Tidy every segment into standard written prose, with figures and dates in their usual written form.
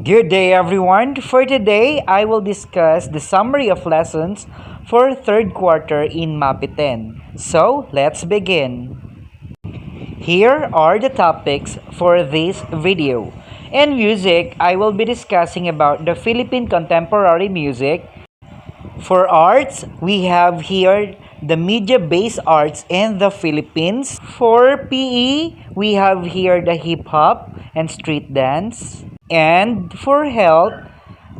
Good day, everyone. For today, I will discuss the summary of lessons for third quarter in MAPEH 10. So, let's begin. Here are the topics for this video. In music, I will be discussing about the Philippine contemporary music. For arts, we have here the media-based arts in the Philippines. For PE, we have here the hip hop and street dance. And for health,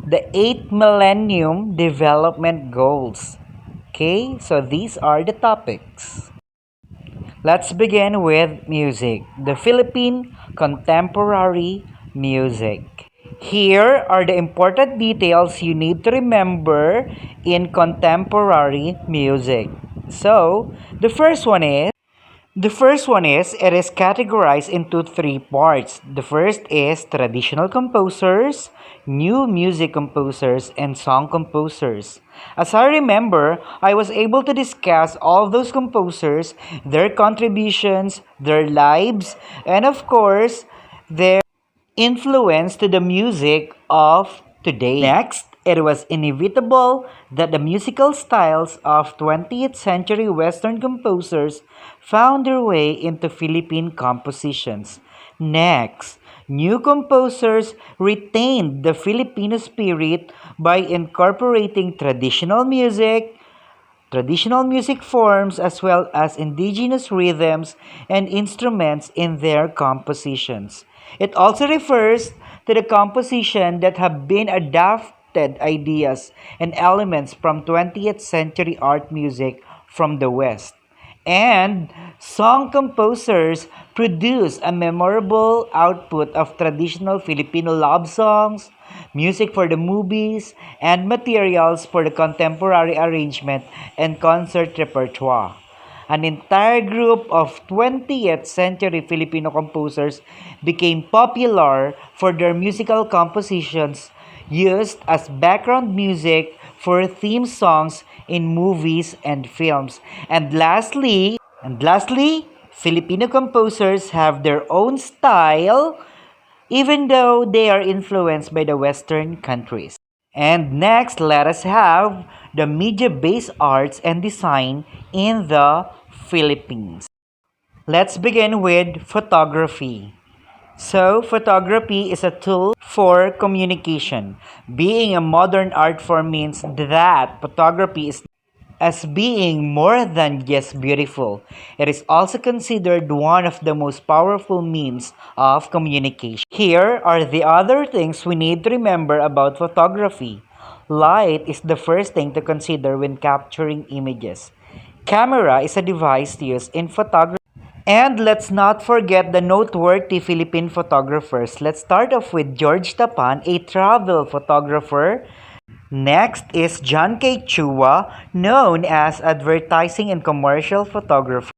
the 8 Millennium Development Goals. Okay, so these are the topics. Let's begin with music. The Philippine contemporary music. Here are the important details you need to remember in contemporary music. So, the first one is it is categorized into three parts. The first is traditional composers, new music composers, and song composers. As I remember, I was able to discuss all those composers, their contributions, their lives, and of course, their influence to the music of today. Next, it was inevitable that the musical styles of 20th century Western composers found their way into Philippine compositions. Next, new composers retained the Filipino spirit by incorporating traditional music forms as well as indigenous rhythms and instruments in their compositions. It also refers to the composition that have been adapted ideas and elements from 20th century art music from the West. And song composers produce a memorable output of traditional Filipino love songs, music for the movies, and materials for the contemporary arrangement and concert repertoire. An entire group of 20th century Filipino composers became popular for their musical compositions used as background music for theme songs in movies and films. And lastly, Filipino composers have their own style even though they are influenced by the Western countries. And next, let us have the media-based arts and design in the Philippines. Let's begin with photography. So, photography is a tool for communication. Being a modern art form means that photography is as being more than just beautiful. It is also considered one of the most powerful means of communication. Here are the other things we need to remember about photography. Light is the first thing to consider when capturing images. Camera is a device used in photography. And let's not forget the noteworthy Philippine photographers. Let's start off with George Tapan, a travel photographer. Next is John K. Chua, known as advertising and commercial photographer,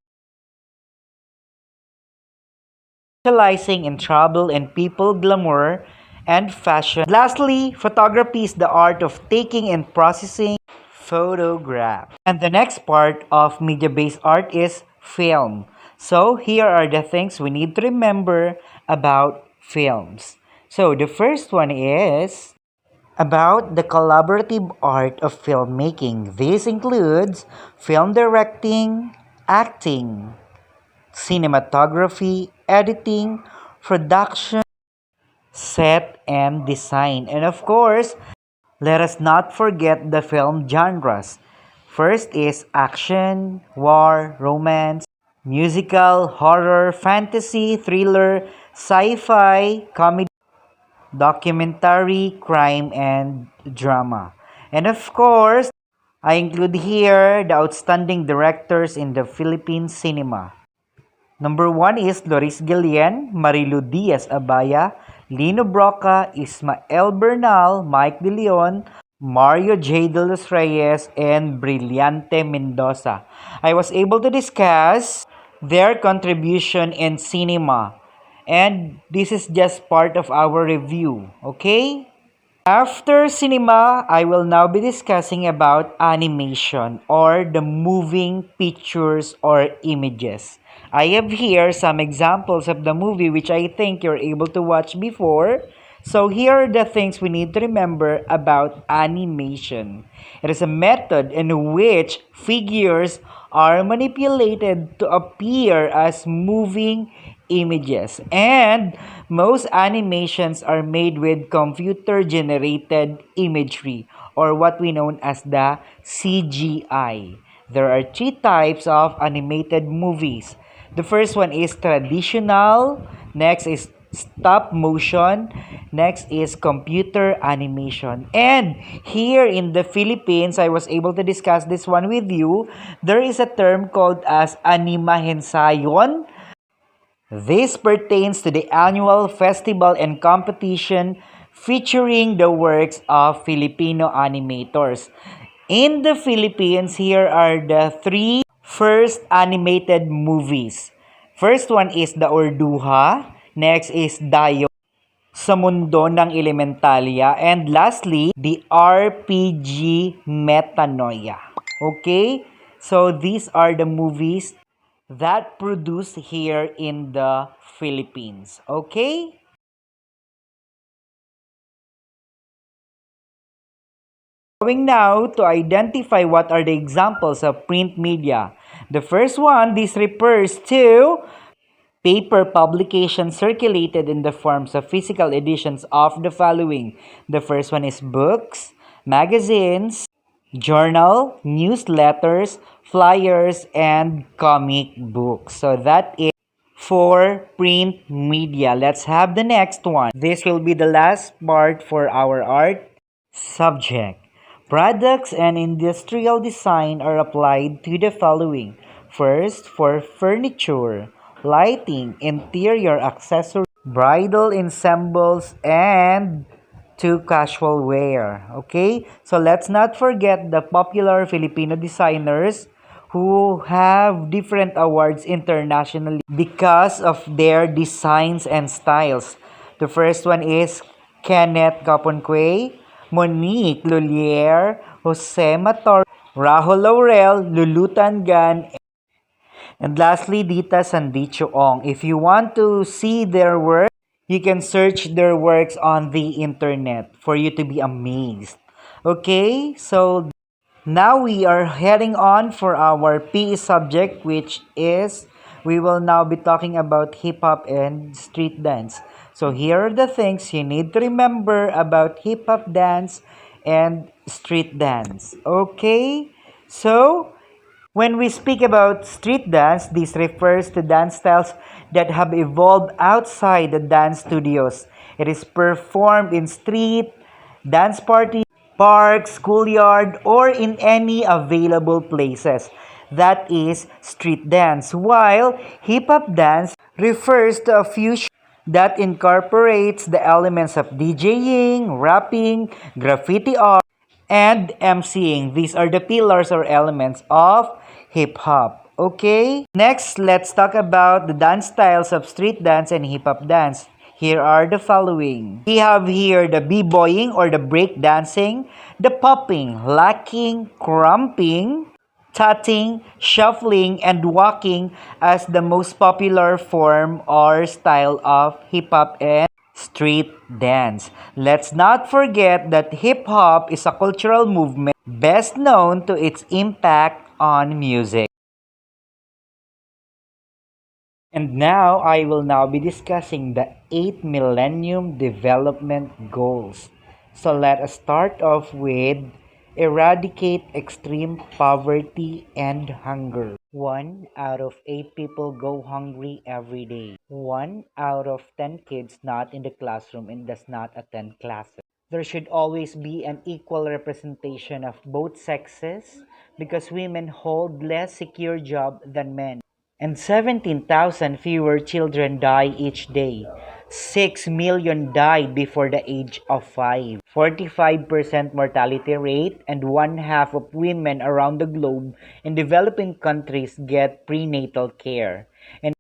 specializing in travel and people, glamour, and fashion. Lastly, photography is the art of taking and processing photographs. And the next part of media-based art is film. So here are the things we need to remember about films. So the first one is about the collaborative art of filmmaking. This includes film directing, acting, cinematography, editing, production, set, and design. And of course, let us not forget the film genres. First is action, war, romance, musical, horror, fantasy, thriller, sci-fi, comedy, documentary, crime, and drama. And of course, I include here the outstanding directors in the Philippine cinema. Number 1 is Loris Guillen, Marilu Diaz-Abaya, Lino Broca, Ismael Bernal, Mike De Leon, Mario J. De Los Reyes, and Brillante Mendoza. I was able to discuss their contribution in cinema. And this is just part of our review, okay? After cinema, I will now be discussing about animation or the moving pictures or images. I have here some examples of the movie which I think you're able to watch before. So here are the things we need to remember about animation. It is a method in which figures are manipulated to appear as moving images. And most animations are made with computer generated imagery, or what we know as the CGI. There are three types of animated movies. The first one is traditional, next is stop motion, next is computer animation. And here in the Philippines, I was able to discuss this one with you. There is a term called as animahensayon. This pertains to the annual festival and competition featuring the works of Filipino animators. In the Philippines, here are the three first animated movies. First one is the Orduha, next is Dayo sa mundo ng Elementalia, and lastly, the RPG Metanoia. Okay? So these are the movies that produced here in the Philippines. Okay? Going now to identify what are the examples of print media. The first one, this refers to paper publications circulated in the forms of physical editions of the following. The first one is books, magazines, journal, newsletters, flyers, and comic books. So that is for print media. Let's have the next one. This will be the last part for our art subject. Products and industrial design are applied to the following. First, for furniture, lighting, interior accessories, bridal ensembles, and to casual wear. Okay? So let's not forget the popular Filipino designers who have different awards internationally because of their designs and styles. The first one is Kenneth Caponque, Monique Lullier, Jose Mator, Rahul Laurel, Lulutangan, and lastly, Dita Sandicho Ong. If you want to see their work, you can search their works on the internet for you to be amazed. Okay, so now we are heading on for our PE subject, which is we will now be talking about hip hop and street dance. So here are the things you need to remember about hip hop dance and street dance. Okay, so when we speak about street dance, this refers to dance styles that have evolved outside the dance studios. It is performed in street, dance parties, parks, schoolyard, or in any available places. That is street dance. While hip hop dance refers to a fusion that incorporates the elements of DJing, rapping, graffiti art, and MCing. These are the pillars or elements of hip hop. Okay? Next, let's talk about the dance styles of street dance and hip hop dance. Here are the following. We have here the b-boying or the break dancing, the popping, locking, crumping, tutting, shuffling, and walking as the most popular form or style of hip hop and street dance. Let's not forget that hip hop is a cultural movement best known to its impact on music. And now I will now be discussing the 8 Millennium Development Goals. So let us start off with eradicate extreme poverty and hunger. 1 out of 8 people go hungry every day. 1 out of 10 kids not in the classroom and does not attend classes. There should always be an equal representation of both sexes because women hold less secure job than men. And 17,000 fewer children die each day. 6 million died before the age of 5. 45% mortality rate, and one half of women around the globe in developing countries get prenatal care. And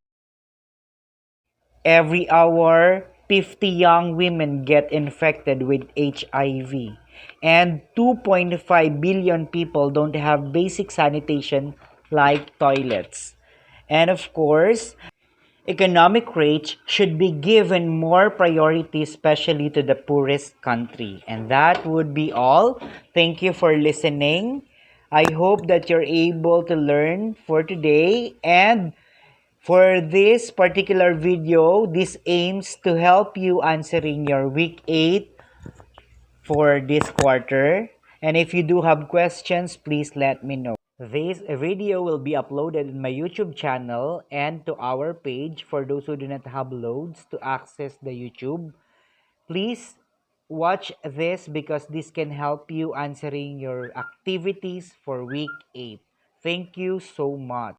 every hour, 50 young women get infected with HIV. And 2.5 billion people don't have basic sanitation like toilets. And of course, Economic rates should be given more priority, especially to the poorest country. And that would be all. Thank you for listening. I hope that you're able to learn for today. And for this particular video, this aims to help you answering your week 8 for this quarter. And if you do have questions, please let me know. This video will be uploaded in my YouTube channel and to our page for those who do not have loads to access the YouTube. Please watch this because this can help you answering your activities for week 8. Thank you so much.